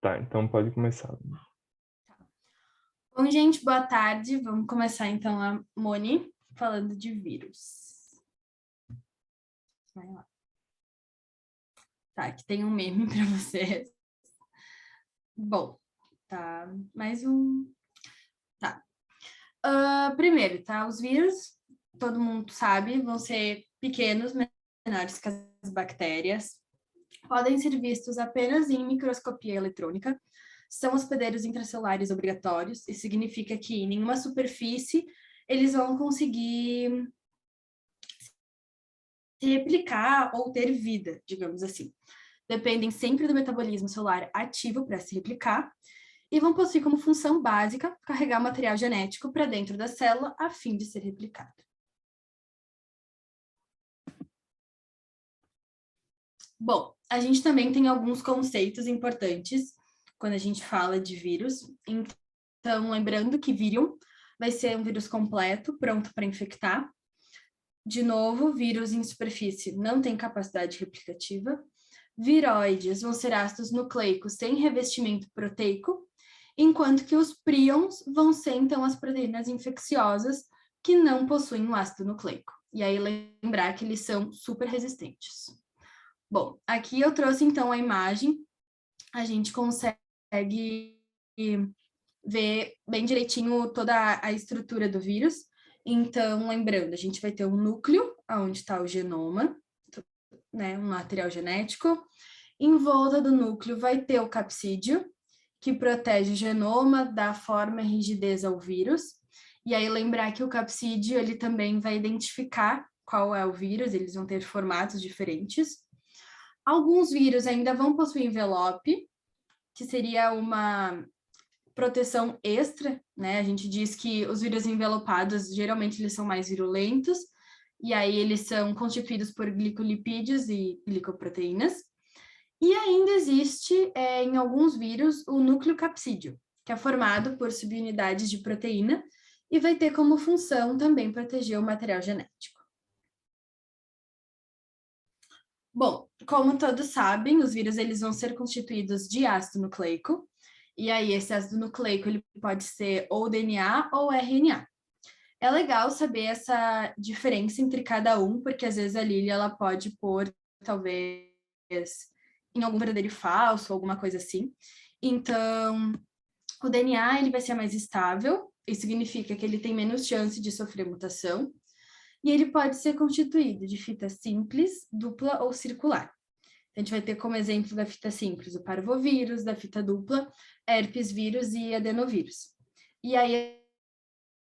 Tá, então pode começar. Bom, gente, boa tarde. Vamos começar então a Moni falando de vírus. Vai lá. Tá, aqui tem um meme para vocês. Bom, tá, mais um. Tá. Primeiro, tá? Os vírus, todo mundo sabe, vão ser pequenos, menores que as bactérias. Podem ser vistos apenas em microscopia eletrônica. São hospedeiros intracelulares obrigatórios. Isso significa que em nenhuma superfície eles vão conseguir se replicar ou ter vida, digamos assim. Dependem sempre do metabolismo celular ativo para se replicar e vão possuir como função básica carregar material genético para dentro da célula a fim de ser replicado. Bom, a gente também tem alguns conceitos importantes quando a gente fala de vírus. Então, lembrando que vírion vai ser um vírus completo, pronto para infectar. De novo, vírus em superfície não tem capacidade replicativa. Viroides vão ser ácidos nucleicos sem revestimento proteico, enquanto que os prions vão ser, então, as proteínas infecciosas que não possuem um ácido nucleico. E aí, lembrar que eles são super resistentes. Bom, aqui eu trouxe, então, a imagem. A gente consegue ver bem direitinho toda a estrutura do vírus. Então, lembrando, a gente vai ter um núcleo, onde está o genoma, né, um material genético. Em volta do núcleo vai ter o capsídeo, que protege o genoma, dá forma e rigidez ao vírus. E aí lembrar que o capsídeo, ele também vai identificar qual é o vírus, eles vão ter formatos diferentes. Alguns vírus ainda vão possuir envelope, que seria uma proteção extra, né? A gente diz que os vírus envelopados, geralmente, eles são mais virulentos, e aí eles são constituídos por glicolipídios e glicoproteínas. E ainda existe, em alguns vírus, o núcleo capsídeo, que é formado por subunidades de proteína e vai ter como função também proteger o material genético. Bom, como todos sabem, os vírus eles vão ser constituídos de ácido nucleico, e aí esse ácido nucleico ele pode ser ou DNA ou RNA. É legal saber essa diferença entre cada um, porque às vezes a Lili ela pode pôr, talvez, em algum verdadeiro e falso, alguma coisa assim. Então, o DNA ele vai ser mais estável, isso significa que ele tem menos chance de sofrer mutação, e ele pode ser constituído de fita simples, dupla ou circular. A gente vai ter como exemplo da fita simples o parvovírus, da fita dupla, herpes vírus e adenovírus. E aí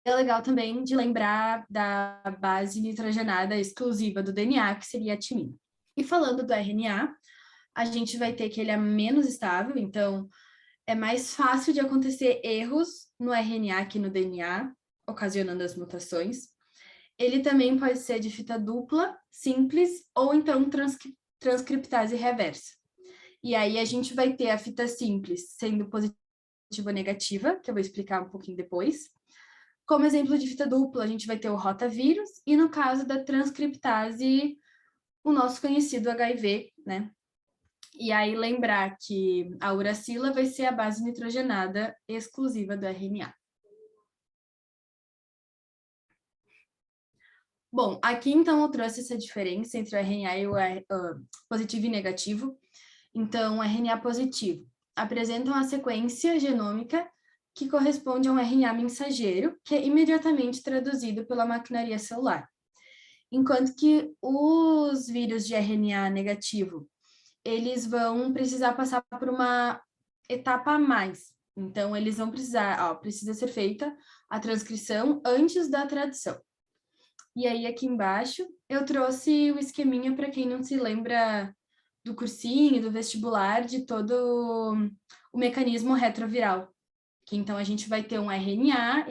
é legal também de lembrar da base nitrogenada exclusiva do DNA, que seria a timina. E falando do RNA, a gente vai ter que ele é menos estável, então é mais fácil de acontecer erros no RNA que no DNA, ocasionando as mutações. Ele também pode ser de fita dupla, simples, ou então transcriptase reversa. E aí a gente vai ter a fita simples sendo positiva ou negativa, que eu vou explicar um pouquinho depois. Como exemplo de fita dupla, a gente vai ter o rotavírus, e no caso da transcriptase, o nosso conhecido HIV, né? E aí lembrar que a uracila vai ser a base nitrogenada exclusiva do RNA. Bom, aqui então eu trouxe essa diferença entre o RNA e o positivo e negativo. Então, o RNA positivo apresenta uma sequência genômica que corresponde a um RNA mensageiro, que é imediatamente traduzido pela maquinaria celular. Enquanto que os vírus de RNA negativo, eles vão precisar passar por uma etapa a mais. Então, eles vão precisar, precisa ser feita a transcrição antes da tradução. E aí, aqui embaixo, eu trouxe o esqueminha para quem não se lembra do cursinho, do vestibular, de todo o mecanismo retroviral. Que então a gente vai ter um RNA,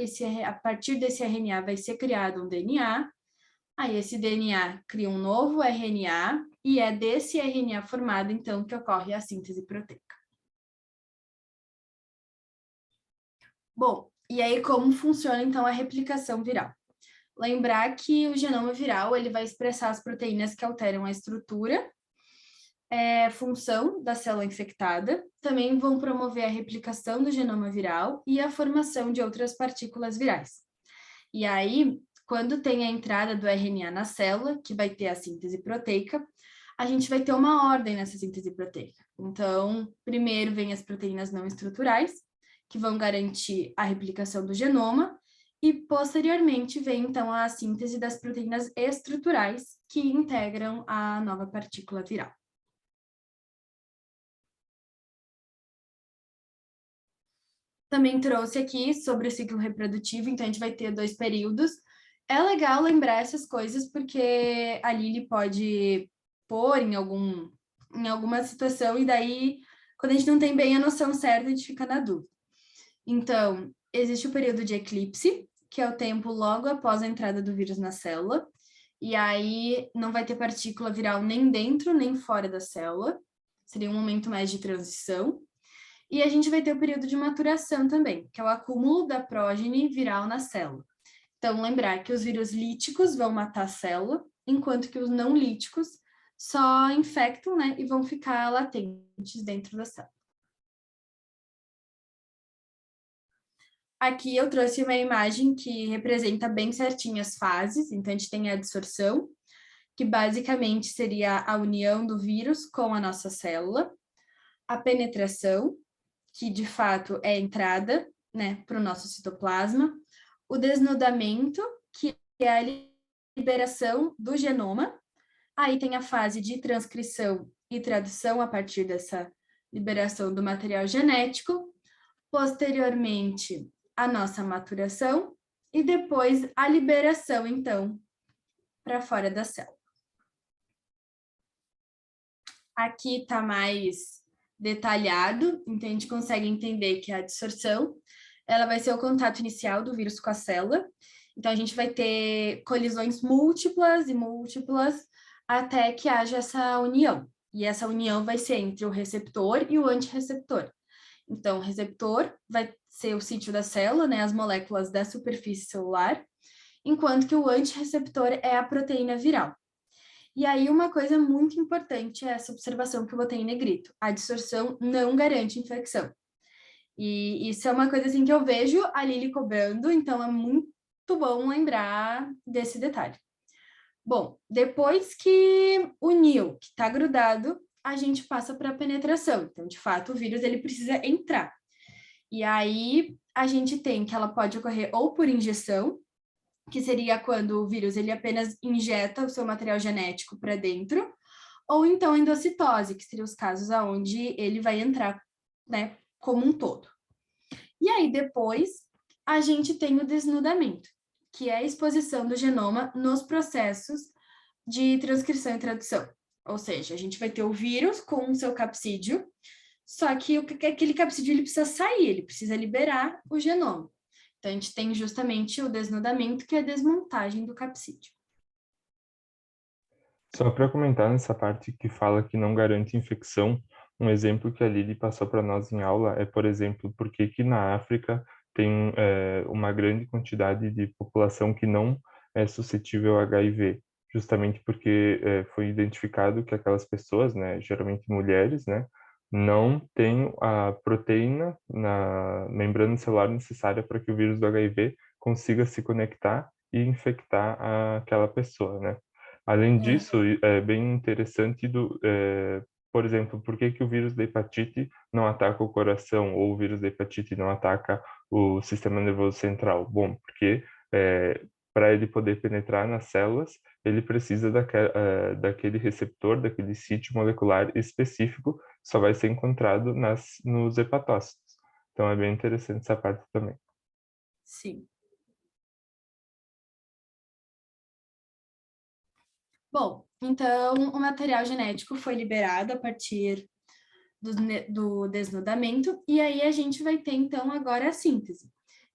a partir desse RNA vai ser criado um DNA, aí esse DNA cria um novo RNA, e é desse RNA formado, então, que ocorre a síntese proteica. Bom, e aí como funciona, então, a replicação viral? Lembrar que o genoma viral ele vai expressar as proteínas que alteram a estrutura, função da célula infectada, também vão promover a replicação do genoma viral e a formação de outras partículas virais. E aí, quando tem a entrada do RNA na célula, que vai ter a síntese proteica, a gente vai ter uma ordem nessa síntese proteica. Então, primeiro vem as proteínas não estruturais, que vão garantir a replicação do genoma, e posteriormente vem, então, a síntese das proteínas estruturais, que integram a nova partícula viral. Também trouxe aqui sobre o ciclo reprodutivo, então a gente vai ter 2 períodos. É legal lembrar essas coisas, porque a Lili pode pôr em alguma situação, e daí, quando a gente não tem bem a noção certa, a gente fica na dúvida. Então, existe o período de eclipse, que é o tempo logo após a entrada do vírus na célula, e aí não vai ter partícula viral nem dentro nem fora da célula, seria um momento mais de transição. E a gente vai ter o período de maturação também, que é o acúmulo da prógene viral na célula. Então, lembrar que os vírus líticos vão matar a célula, enquanto que os não líticos só infectam, né, e vão ficar latentes dentro da célula. Aqui eu trouxe uma imagem que representa bem certinho as fases. Então, a gente tem a adsorção, que basicamente seria a união do vírus com a nossa célula, a penetração, que de fato é a entrada, né, para o nosso citoplasma, o desnudamento, que é a liberação do genoma, aí tem a fase de transcrição e tradução a partir dessa liberação do material genético, posteriormente a nossa maturação e depois a liberação, então, para fora da célula. Aqui está mais detalhado, então a gente consegue entender que a adsorção, ela vai ser o contato inicial do vírus com a célula. Então, a gente vai ter colisões múltiplas e múltiplas até que haja essa união. E essa união vai ser entre o receptor e o antirreceptor. Então, o receptor vai ser o sítio da célula, né, as moléculas da superfície celular, enquanto que o antirreceptor é a proteína viral. E aí, uma coisa muito importante é essa observação que eu botei em negrito. A adsorção não garante infecção. E isso é uma coisa assim que eu vejo a Lili cobrando, então é muito bom lembrar desse detalhe. Bom, depois que uniu, que está grudado, a gente passa para a penetração. Então, de fato, o vírus ele precisa entrar. E aí a gente tem que ela pode ocorrer ou por injeção, que seria quando o vírus ele apenas injeta o seu material genético para dentro, ou então endocitose, que seria os casos aonde ele vai entrar, né, como um todo. E aí depois a gente tem o desnudamento, que é a exposição do genoma nos processos de transcrição e tradução. Ou seja, a gente vai ter o vírus com o seu capsídeo, só que aquele capsídeo ele precisa sair, ele precisa liberar o genoma. Então, a gente tem justamente o desnudamento, que é a desmontagem do capsídeo. Só para comentar nessa parte que fala que não garante infecção, um exemplo que a Lili passou para nós em aula é, por exemplo, por que na África tem uma grande quantidade de população que não é suscetível a HIV, justamente porque foi identificado que aquelas pessoas, né, geralmente mulheres, né, não têm a proteína na membrana celular necessária para que o vírus do HIV consiga se conectar e infectar aquela pessoa, né? Além disso, é bem interessante por exemplo, por que o vírus da hepatite não ataca o coração ou o vírus da hepatite não ataca o sistema nervoso central? Bom, porque para ele poder penetrar nas células, ele precisa daquele receptor, daquele sítio molecular específico, só vai ser encontrado nos hepatócitos. Então, é bem interessante essa parte também. Sim. Bom, então o material genético foi liberado a partir do desnudamento, e aí a gente vai ter, então, agora a síntese,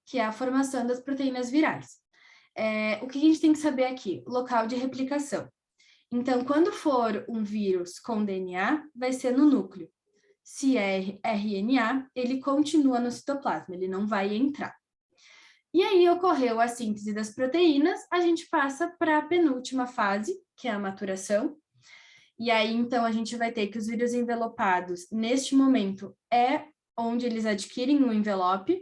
que é a formação das proteínas virais. O que a gente tem que saber aqui? Local de replicação. Então, quando for um vírus com DNA, vai ser no núcleo. Se é RNA, ele continua no citoplasma, ele não vai entrar. E aí ocorreu a síntese das proteínas, a gente passa para a penúltima fase, que é a maturação. E aí, então, a gente vai ter que os vírus envelopados, neste momento, é onde eles adquirem o envelope,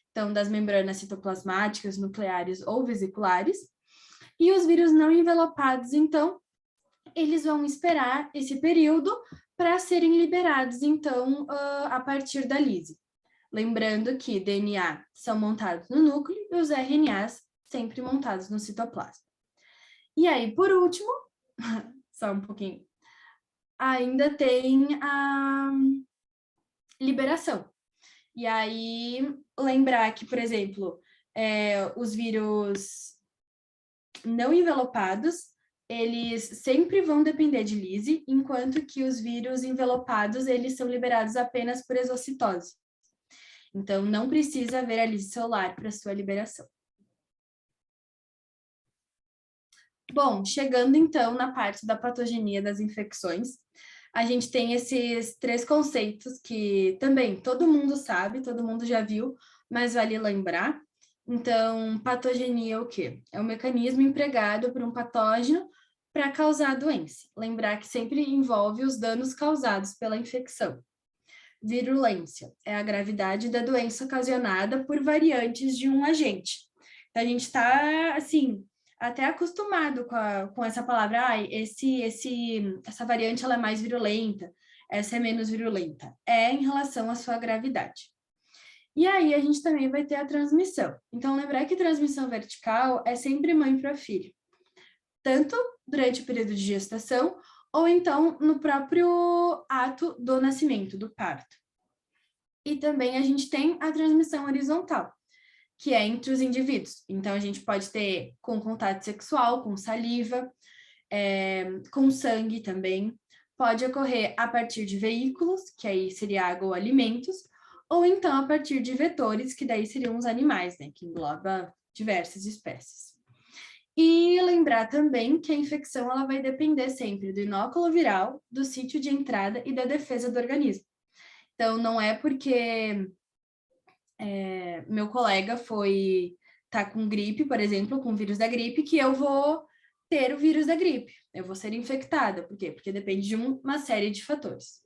então, das membranas citoplasmáticas, nucleares ou vesiculares. E os vírus não envelopados, então, eles vão esperar esse período para serem liberados, então, a partir da lise. Lembrando que DNA são montados no núcleo e os RNAs sempre montados no citoplasma. E aí, por último, só um pouquinho, ainda tem a liberação. E aí, lembrar que, por exemplo, os vírus não envelopados, eles sempre vão depender de lise, enquanto que os vírus envelopados, eles são liberados apenas por exocitose. Então, não precisa haver a lise celular para sua liberação. Bom, chegando então na parte da patogenia das infecções, a gente tem esses 3 conceitos que também todo mundo sabe, todo mundo já viu, mas vale lembrar. Então, patogenia é o quê? É o mecanismo empregado por um patógeno para causar a doença. Lembrar que sempre envolve os danos causados pela infecção. Virulência é a gravidade da doença ocasionada por variantes de um agente. Então, a gente está, assim, até acostumado com essa palavra, essa variante ela é mais virulenta, essa é menos virulenta. É em relação à sua gravidade. E aí, a gente também vai ter a transmissão. Então, lembrar que transmissão vertical é sempre mãe para filho. Tanto durante o período de gestação, ou então no próprio ato do nascimento, do parto. E também a gente tem a transmissão horizontal, que é entre os indivíduos. Então, a gente pode ter com contato sexual, com saliva, com sangue também. Pode ocorrer a partir de veículos, que aí seria água ou alimentos, ou então a partir de vetores, que daí seriam os animais, né, que engloba diversas espécies. E lembrar também que a infecção ela vai depender sempre do inóculo viral, do sítio de entrada e da defesa do organismo. Então, não é porque meu colega tá com gripe, por exemplo, com o vírus da gripe, que eu vou ter o vírus da gripe. Eu vou ser infectada. Por quê? Porque depende de uma série de fatores.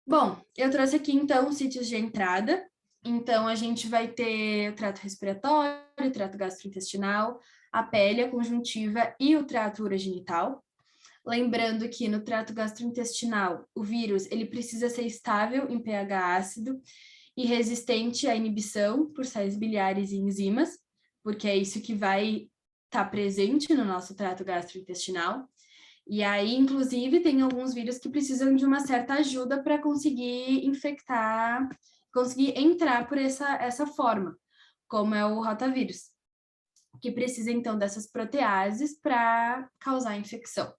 Bom, eu trouxe aqui, então, os sítios de entrada. Então, a gente vai ter o trato respiratório, o trato gastrointestinal, a pele, a conjuntiva e o trato urogenital. Lembrando que no trato gastrointestinal, o vírus ele precisa ser estável em pH ácido e resistente à inibição por sais biliares e enzimas, porque é isso que vai estar presente no nosso trato gastrointestinal. E aí, inclusive, tem alguns vírus que precisam de uma certa ajuda para conseguir infectar, conseguir entrar por essa forma, como é o rotavírus, que precisa, então, dessas proteases para causar infecção.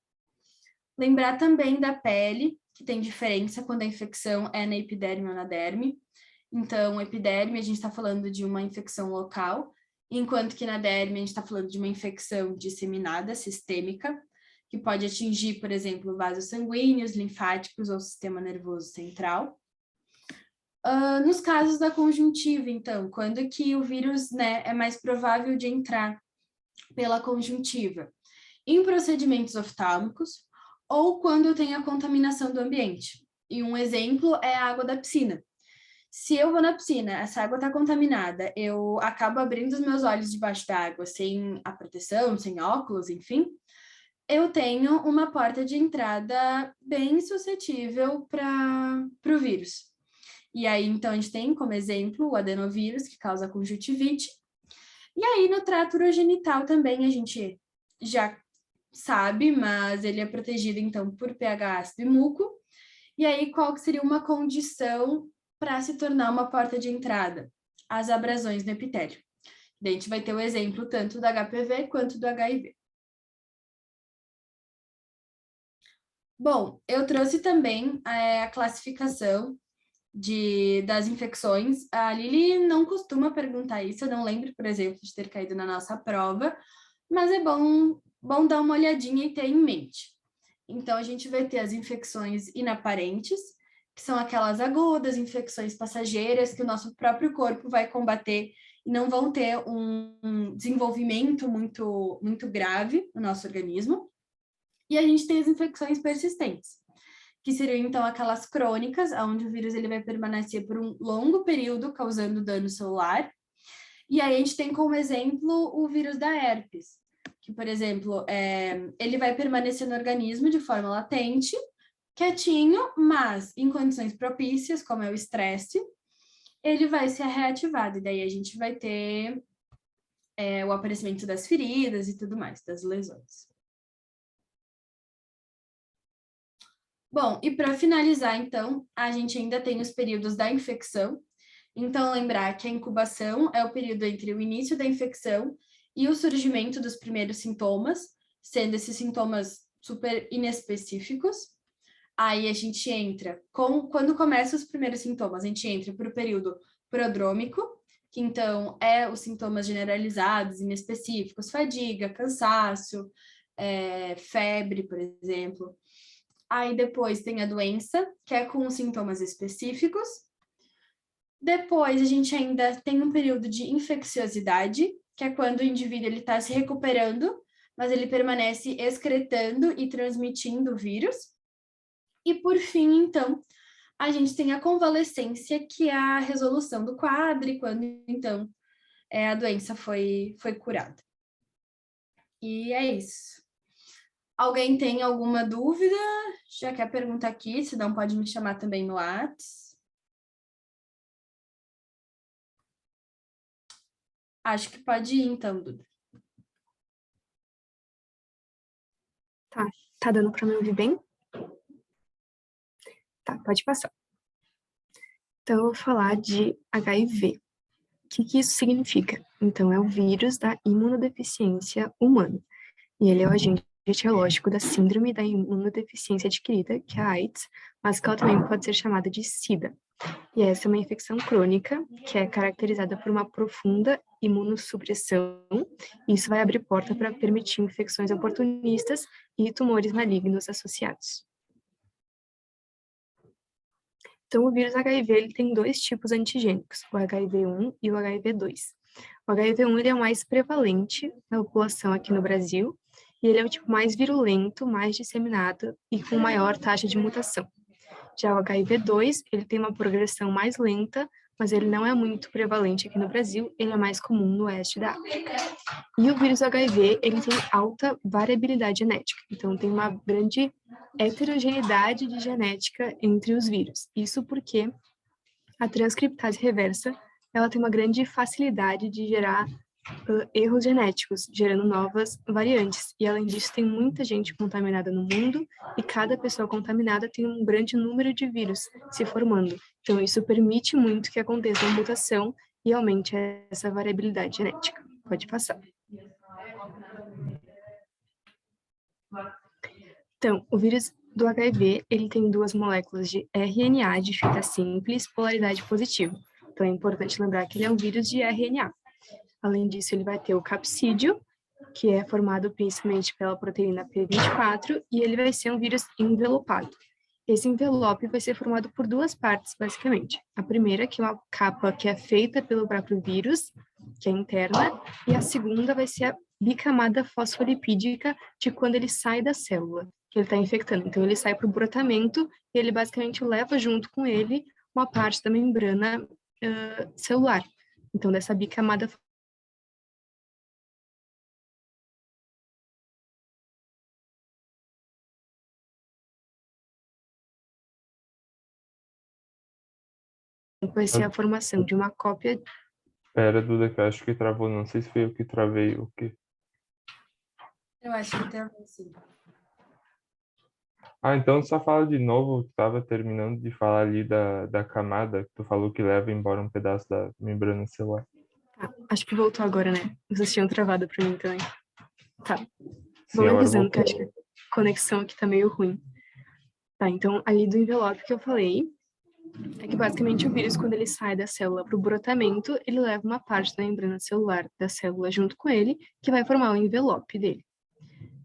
Lembrar também da pele, que tem diferença quando a infecção é na epiderme ou na derme. Então, epiderme, a gente está falando de uma infecção local, enquanto que na derme, a gente está falando de uma infecção disseminada, sistêmica, que pode atingir, por exemplo, vasos sanguíneos, linfáticos ou sistema nervoso central. Nos casos da conjuntiva, então, quando que o vírus, né, é mais provável de entrar pela conjuntiva? Em procedimentos oftálmicos, ou quando tem a contaminação do ambiente. E um exemplo é a água da piscina. Se eu vou na piscina, essa água está contaminada, eu acabo abrindo os meus olhos debaixo da água sem a proteção, sem óculos, enfim, eu tenho uma porta de entrada bem suscetível para o vírus. E aí, então, a gente tem como exemplo o adenovírus, que causa conjuntivite. E aí, no trato urogenital também, a gente já sabe, mas ele é protegido, então, por pH ácido e muco. E aí, qual que seria uma condição para se tornar uma porta de entrada? As abrasões no epitélio. Daí a gente vai ter o exemplo tanto do HPV quanto do HIV. Bom, eu trouxe também a classificação das infecções. A Lili não costuma perguntar isso, eu não lembro, por exemplo, de ter caído na nossa prova, mas é bom dar uma olhadinha e ter em mente. Então, a gente vai ter as infecções inaparentes, que são aquelas agudas, infecções passageiras, que o nosso próprio corpo vai combater e não vão ter um desenvolvimento muito grave no nosso organismo. E a gente tem as infecções persistentes, que seriam, então, aquelas crônicas, onde o vírus ele vai permanecer por um longo período, causando dano celular. E aí a gente tem como exemplo o vírus da herpes, que, por exemplo, ele vai permanecer no organismo de forma latente, quietinho, mas em condições propícias, como é o estresse, ele vai ser reativado. E daí a gente vai ter o aparecimento das feridas e tudo mais, das lesões. Bom, e para finalizar, então, a gente ainda tem os períodos da infecção. Então, lembrar que a incubação é o período entre o início da infecção e o surgimento dos primeiros sintomas, sendo esses sintomas super inespecíficos. Aí a gente entra, quando começam os primeiros sintomas, a gente entra para o período prodrômico, que então é os sintomas generalizados, inespecíficos, fadiga, cansaço, febre, por exemplo. Aí depois tem a doença, que é com os sintomas específicos. Depois a gente ainda tem um período de infecciosidade, que é quando o indivíduo está se recuperando, mas ele permanece excretando e transmitindo o vírus. E por fim, então, a gente tem a convalescência, que é a resolução do quadro, quando então a doença foi curada. E é isso. Alguém tem alguma dúvida? Já quer perguntar aqui, se não pode me chamar também no Whats. Acho que pode ir então, Duda. Tá dando para me ouvir bem? Tá, pode passar. Então, eu vou falar de HIV. O que isso significa? Então, é o vírus da imunodeficiência humana. E ele é o agente etiológico da síndrome da imunodeficiência adquirida, que é a AIDS, mas que ela também pode ser chamada de SIDA. E essa é uma infecção crônica, que é caracterizada por uma profunda imunossupressão, e isso vai abrir porta para permitir infecções oportunistas e tumores malignos associados. Então, o vírus HIV ele tem dois tipos antigênicos, o HIV-1 e o HIV-2. O HIV-1 ele é o mais prevalente na população aqui no Brasil, e ele é o tipo mais virulento, mais disseminado e com maior taxa de mutação. Já o HIV-2, ele tem uma progressão mais lenta, mas ele não é muito prevalente aqui no Brasil, ele é mais comum no oeste da África. E o vírus HIV, ele tem alta variabilidade genética, então tem uma grande heterogeneidade de genética entre os vírus. Isso porque a transcriptase reversa, ela tem uma grande facilidade de gerar erros genéticos, gerando novas variantes. E, além disso, tem muita gente contaminada no mundo e cada pessoa contaminada tem um grande número de vírus se formando. Então, isso permite muito que aconteça uma mutação e aumente essa variabilidade genética. Pode passar. Então, o vírus do HIV, ele tem duas moléculas de RNA de fita simples, polaridade positiva. Então, é importante lembrar que ele é um vírus de RNA. Além disso, ele vai ter o capsídeo, que é formado principalmente pela proteína P24, e ele vai ser um vírus envelopado. Esse envelope vai ser formado por duas partes, basicamente. A primeira, que é uma capa que é feita pelo próprio vírus, que é interna, e a segunda vai ser a bicamada fosfolipídica de quando ele sai da célula, que ele está infectando. Então, ele sai para o brotamento e ele basicamente leva junto com ele uma parte da membrana celular. Então, dessa bicamada vai ser a formação de uma cópia. Pera, Duda, que eu acho que travou. Não sei se foi eu que travei o quê. Eu acho que travou sim. Ah, então só fala de novo. Tu estava terminando de falar ali da camada, que tu falou que leva embora um pedaço da membrana celular. Acho que voltou agora, né? Vocês tinham travado para mim também. Tá. Sim, Vou agora avisando que voltou. acho que a conexão aqui tá meio ruim. Tá, então, ali do envelope que eu falei, é que basicamente o vírus, quando ele sai da célula para o brotamento, ele leva uma parte da membrana celular da célula junto com ele, que vai formar o envelope dele.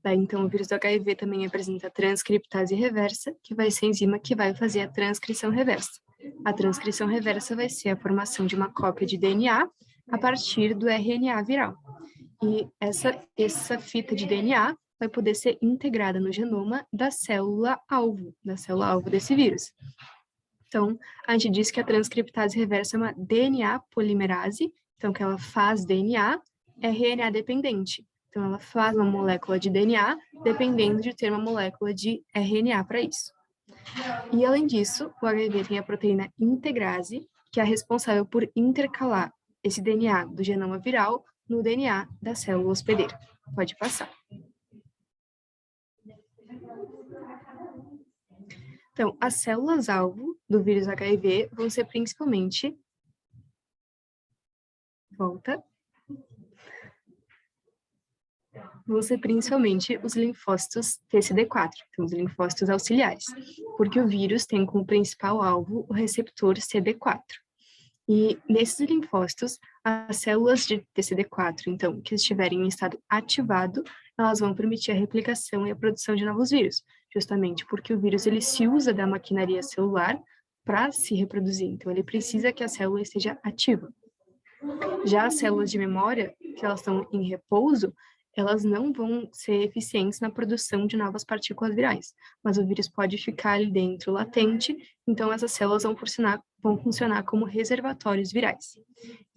Daí, então, o vírus do HIV também apresenta a transcriptase reversa, que vai ser a enzima que vai fazer a transcrição reversa. A transcrição reversa vai ser a formação de uma cópia de DNA a partir do RNA viral. E essa fita de DNA vai poder ser integrada no genoma da célula-alvo desse vírus. Então, a gente diz que a transcriptase reversa é uma DNA polimerase, então que ela faz DNA RNA dependente. Então, ela faz uma molécula de DNA dependendo de ter uma molécula de RNA para isso. E, além disso, o HIV tem a proteína integrase, que é responsável por intercalar esse DNA do genoma viral no DNA da célula hospedeira. Pode passar. Então, as células-alvo do vírus HIV vão ser principalmente... Vão ser principalmente os linfócitos TCD4, então os linfócitos auxiliares, porque o vírus tem como principal alvo o receptor CD4. E nesses linfócitos, as células de TCD4, então, que estiverem em estado ativado, elas vão permitir a replicação e a produção de novos vírus, justamente porque o vírus ele se usa da maquinaria celular para se reproduzir, então ele precisa que a célula esteja ativa. Já as células de memória, que elas estão em repouso, elas não vão ser eficientes na produção de novas partículas virais, mas o vírus pode ficar ali dentro latente, então essas células vão funcionar como reservatórios virais.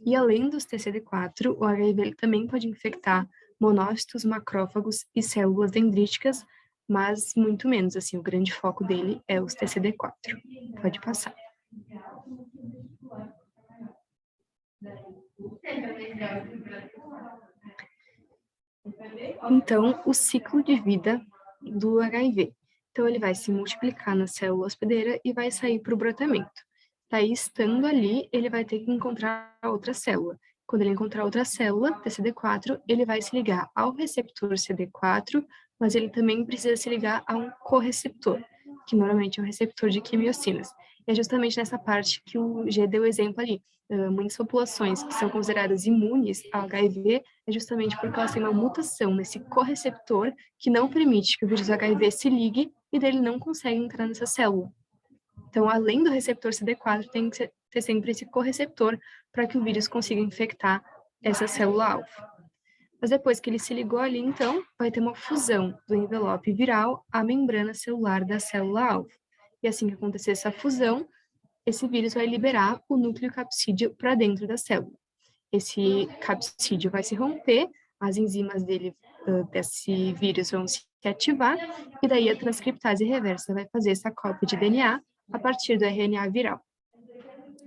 E além dos TCD4, o HIV também pode infectar monócitos, macrófagos e células dendríticas, mas muito menos, assim, o grande foco dele é os TCD4. Pode passar. Então, o ciclo de vida do HIV. Então, ele vai se multiplicar na célula hospedeira e vai sair para o brotamento. Daí, estando ali, ele vai ter que encontrar outra célula. Quando ele encontrar outra célula, TCD4, ele vai se ligar ao receptor CD4, mas ele também precisa se ligar a um correceptor, que normalmente é um receptor de quimiocinas. E é justamente nessa parte que o G deu exemplo ali. Muitas populações que são consideradas imunes ao HIV é justamente porque elas têm uma mutação nesse correceptor que não permite que o vírus HIV se ligue e dele não consegue entrar nessa célula. Então, além do receptor CD4, tem que ter sempre esse correceptor para que o vírus consiga infectar essa célula-alvo. Mas depois que ele se ligou ali, então, vai ter uma fusão do envelope viral à membrana celular da célula-alvo. E assim que acontecer essa fusão, esse vírus vai liberar o núcleo capsídeo para dentro da célula. Esse capsídeo vai se romper, as enzimas desse vírus vão se ativar, e daí a transcriptase reversa vai fazer essa cópia de DNA a partir do RNA viral.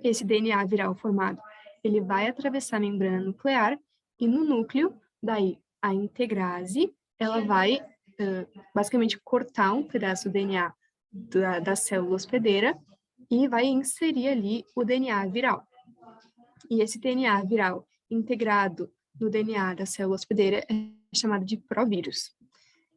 Esse DNA viral formado, ele vai atravessar a membrana nuclear, e no núcleo, daí a integrase, ela vai basicamente cortar um pedaço do DNA da célula hospedeira, e vai inserir ali o DNA viral. E esse DNA viral integrado no DNA da célula hospedeira é chamado de provírus.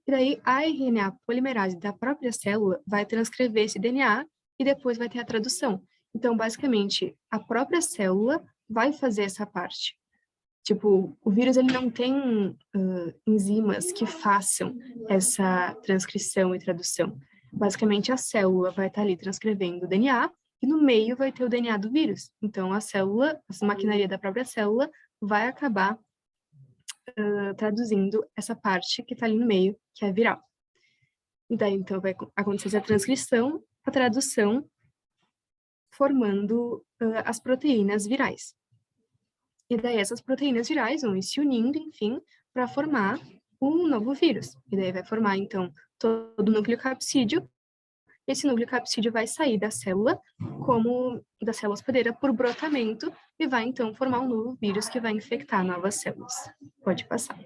E daí a RNA polimerase da própria célula vai transcrever esse DNA e depois vai ter a tradução. Então, basicamente, a própria célula vai fazer essa parte. Tipo, o vírus ele não tem enzimas que façam essa transcrição e tradução. Basicamente, a célula vai estar ali transcrevendo o DNA e no meio vai ter o DNA do vírus. Então, a célula, essa maquinaria da própria célula, vai acabar traduzindo essa parte que está ali no meio, que é viral. E daí, então, vai acontecer essa transcrição, a tradução, formando as proteínas virais. E daí, essas proteínas virais vão ir se unindo, enfim, para formar um novo vírus. E daí vai formar, então, todo o núcleo capsídeo. Esse núcleo capsídeo vai sair da célula, como da célula hospedeira, por brotamento, e vai, então, formar um novo vírus que vai infectar novas células. Pode passar.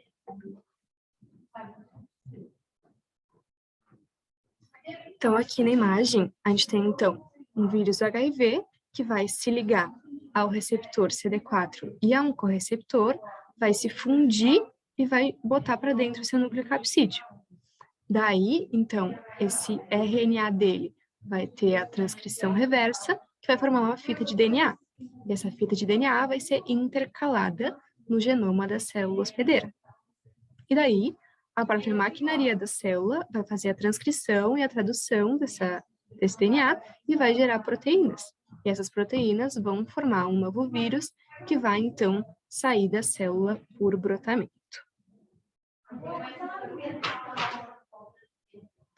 Então, aqui na imagem, a gente tem, então, um vírus HIV que vai se ligar ao receptor CD4 e a um correceptor, vai se fundir e vai botar para dentro o seu núcleo capsídeo. Daí, então, esse RNA dele vai ter a transcrição reversa, que vai formar uma fita de DNA. E essa fita de DNA vai ser intercalada no genoma da célula hospedeira. E daí, a própria maquinaria da célula vai fazer a transcrição e a tradução desse DNA e vai gerar proteínas. E essas proteínas vão formar um novo vírus que vai, então, sair da célula por brotamento.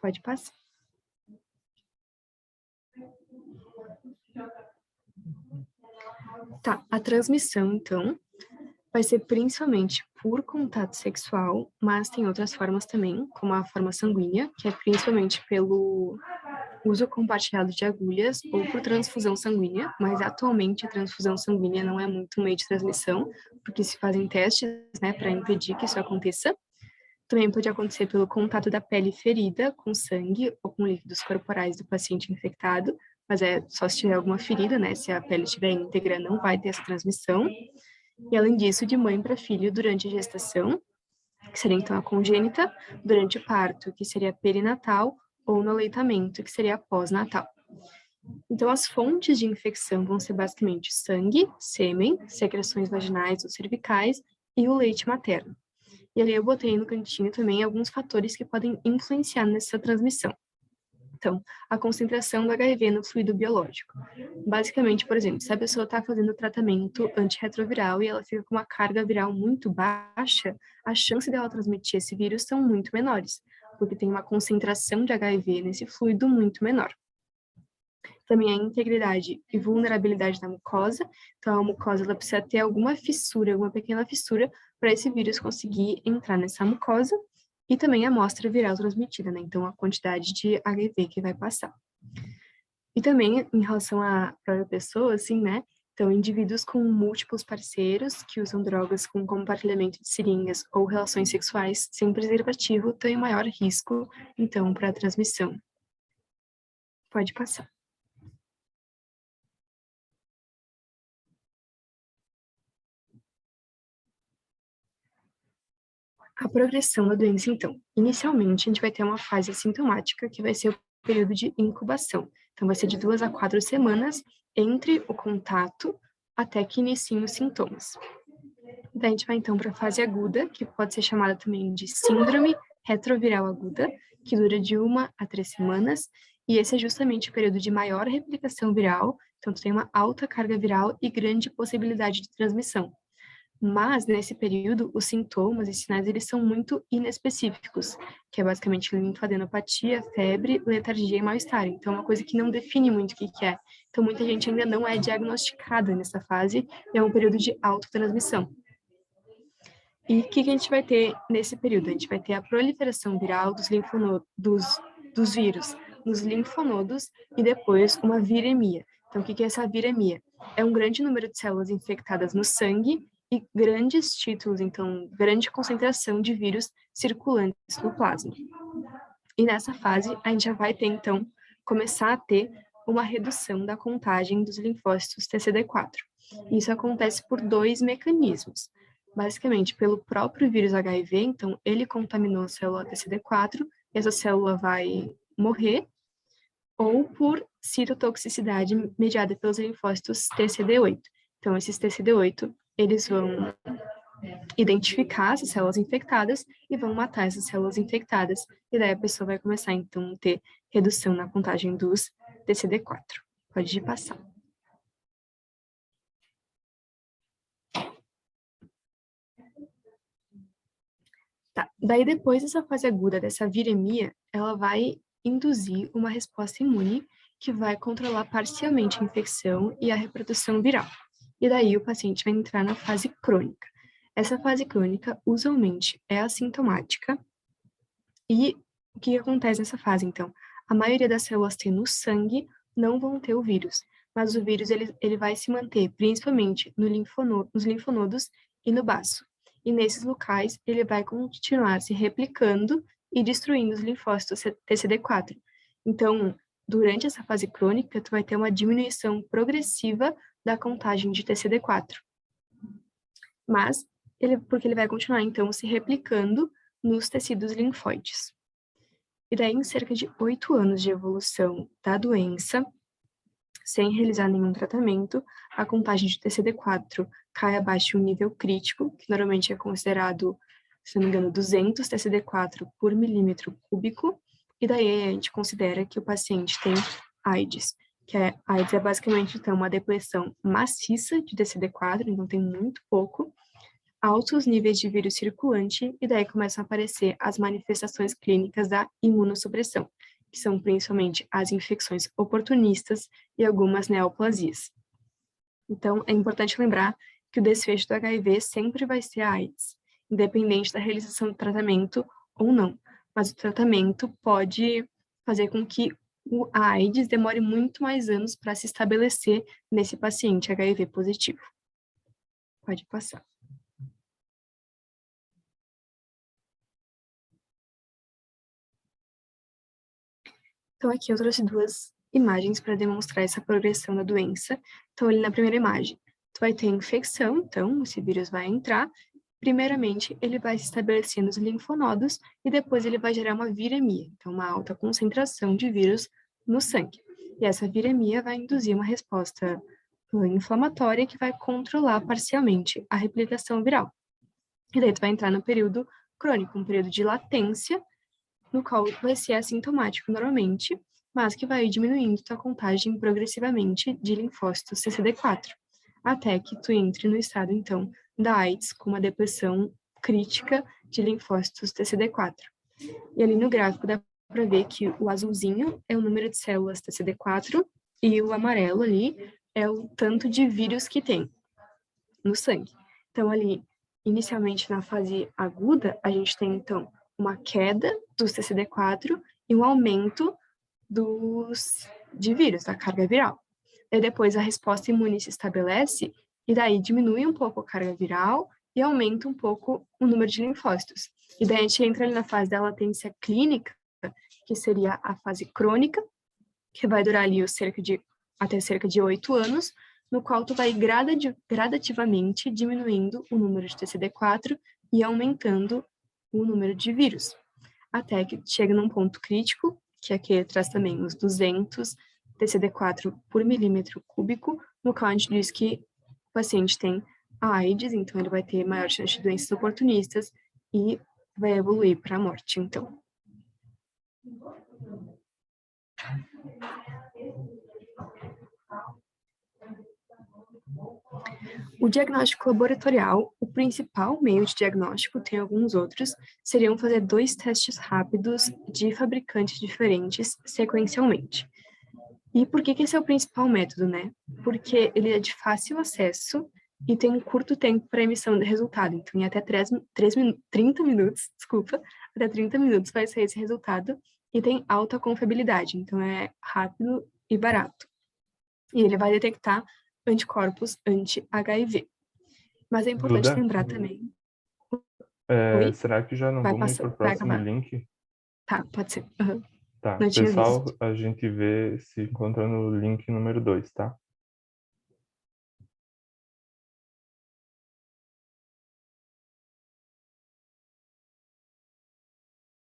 Pode passar. Tá, a transmissão, então, vai ser principalmente por contato sexual, mas tem outras formas também, como a forma sanguínea, que é principalmente pelo uso compartilhado de agulhas ou por transfusão sanguínea, mas atualmente a transfusão sanguínea não é muito um meio de transmissão, porque se fazem testes, né, para impedir que isso aconteça. Também pode acontecer pelo contato da pele ferida com sangue ou com líquidos corporais do paciente infectado, mas é só se tiver alguma ferida, né? Se a pele estiver íntegra, não vai ter essa transmissão. E além disso, de mãe para filho durante a gestação, que seria então a congênita, durante o parto, que seria perinatal, ou no aleitamento, que seria pós-natal. Então, as fontes de infecção vão ser basicamente sangue, sêmen, secreções vaginais ou cervicais e o leite materno. E ali eu botei no cantinho também alguns fatores que podem influenciar nessa transmissão. Então, a concentração do HIV no fluido biológico. Basicamente, por exemplo, se a pessoa está fazendo tratamento antirretroviral e ela fica com uma carga viral muito baixa, a chance dela transmitir esse vírus são muito menores, porque tem uma concentração de HIV nesse fluido muito menor. Também a integridade e vulnerabilidade da mucosa. Então, a mucosa ela precisa ter alguma fissura, alguma pequena fissura, para esse vírus conseguir entrar nessa mucosa. E também a amostra viral transmitida, né? Então, a quantidade de HIV que vai passar. E também, em relação à própria pessoa, assim, né? Então, indivíduos com múltiplos parceiros que usam drogas com compartilhamento de seringas ou relações sexuais sem preservativo têm maior risco, então, para a transmissão. Pode passar. A progressão da doença, então. Inicialmente, a gente vai ter uma fase assintomática, que vai ser o período de incubação. Então, vai ser de 2 a 4 semanas entre o contato até que iniciem os sintomas. Daí a gente vai, então, para a fase aguda, que pode ser chamada também de síndrome retroviral aguda, que dura de 1 a 3 semanas, e esse é justamente o período de maior replicação viral, então tem uma alta carga viral e grande possibilidade de transmissão. Mas, nesse período, os sintomas e sinais, eles são muito inespecíficos, que é basicamente linfadenopatia, febre, letargia e mal-estar. Então, é uma coisa que não define muito o que é. Então, muita gente ainda não é diagnosticada nessa fase, e é um período de autotransmissão. E o que a gente vai ter nesse período? A gente vai ter a proliferação viral dos vírus nos linfonodos e depois uma viremia. Então, o que é essa viremia? É um grande número de células infectadas no sangue e grandes títulos, então, grande concentração de vírus circulantes no plasma. E nessa fase, a gente já vai ter, então, começar a ter uma redução da contagem dos linfócitos TCD4. Isso acontece por 2 mecanismos. Basicamente, pelo próprio vírus HIV, então, ele contaminou a célula TCD4, e essa célula vai morrer, ou por citotoxicidade mediada pelos linfócitos TCD8. Então, esses TCD8, eles vão identificar essas células infectadas e vão matar essas células infectadas, e daí a pessoa vai começar, então, a ter redução na contagem dos TCD4. Pode passar. Tá. Daí, depois dessa fase aguda, dessa viremia, ela vai induzir uma resposta imune que vai controlar parcialmente a infecção e a reprodução viral. E daí o paciente vai entrar na fase crônica. Essa fase crônica, usualmente, é assintomática. E o que acontece nessa fase, então? A maioria das células T no sangue não vão ter o vírus, mas o vírus ele vai se manter principalmente nos linfonodos e no baço. E nesses locais, ele vai continuar se replicando e destruindo os linfócitos TCD4. Então, durante essa fase crônica, tu vai ter uma diminuição progressiva da contagem de TCD4. Mas, porque ele vai continuar, então, se replicando nos tecidos linfóides. E daí, em cerca de 8 anos de evolução da doença, sem realizar nenhum tratamento, a contagem de TCD4 cai abaixo de um nível crítico, que normalmente é considerado se não me engano, 200 TCD4 por milímetro cúbico, e daí a gente considera que o paciente tem AIDS, que AIDS é basicamente, então, uma depressão maciça de TCD4, então tem muito pouco, altos níveis de vírus circulante, e daí começam a aparecer as manifestações clínicas da imunossupressão, que são principalmente as infecções oportunistas e algumas neoplasias. Então, é importante lembrar que o desfecho do HIV sempre vai ser a AIDS, independente da realização do tratamento ou não. Mas o tratamento pode fazer com que a AIDS demore muito mais anos para se estabelecer nesse paciente HIV positivo. Pode passar. Então, aqui eu trouxe duas imagens para demonstrar essa progressão da doença. Então, ali na primeira imagem, tu vai ter infecção, então, esse vírus vai entrar. Primeiramente, ele vai se estabelecer nos linfonodos e depois ele vai gerar uma viremia, então, uma alta concentração de vírus no sangue. E essa viremia vai induzir uma resposta inflamatória que vai controlar parcialmente a replicação viral. E daí tu vai entrar no período crônico, um período de latência, no qual vai ser assintomático normalmente, mas que vai diminuindo tua contagem progressivamente de linfócitos CCD4, até que tu entre no estado, então, da AIDS, com uma depressão crítica de linfócitos TCD4. E ali no gráfico dá para ver que o azulzinho é o número de células TCD4 e o amarelo ali é o tanto de vírus que tem no sangue. Então, ali, inicialmente na fase aguda, a gente tem, então, uma queda dos TCD4 e um aumento de vírus, da carga viral. E depois a resposta imune se estabelece e daí diminui um pouco a carga viral e aumenta um pouco o número de linfócitos. E daí a gente entra ali na fase da latência clínica, que seria a fase crônica, que vai durar ali até cerca de 8 anos, no qual tu vai gradativamente diminuindo o número de TCD4 e aumentando o número de vírus, até que chega num ponto crítico, que aqui traz também os 200 TCD4 por milímetro cúbico, no qual a gente diz que o paciente tem a AIDS, então ele vai ter maior chance de doenças oportunistas e vai evoluir para a morte, então. O diagnóstico laboratorial, o principal meio de diagnóstico, tem alguns outros, seriam fazer 2 testes rápidos de fabricantes diferentes sequencialmente. E por que esse é o principal método, né? Porque ele é de fácil acesso e tem um curto tempo para emissão de resultado. Então, em até 30 minutos, até 30 minutos vai sair esse resultado e tem alta confiabilidade. Então, é rápido e barato. E ele vai detectar anticorpos anti-HIV. Mas é importante Duda, lembrar também... será que já não vamos ir para o próximo link? Tá, pode ser. Uhum. Tá, Não tinha pessoal, visto. a gente vê se encontra no link número 2, tá?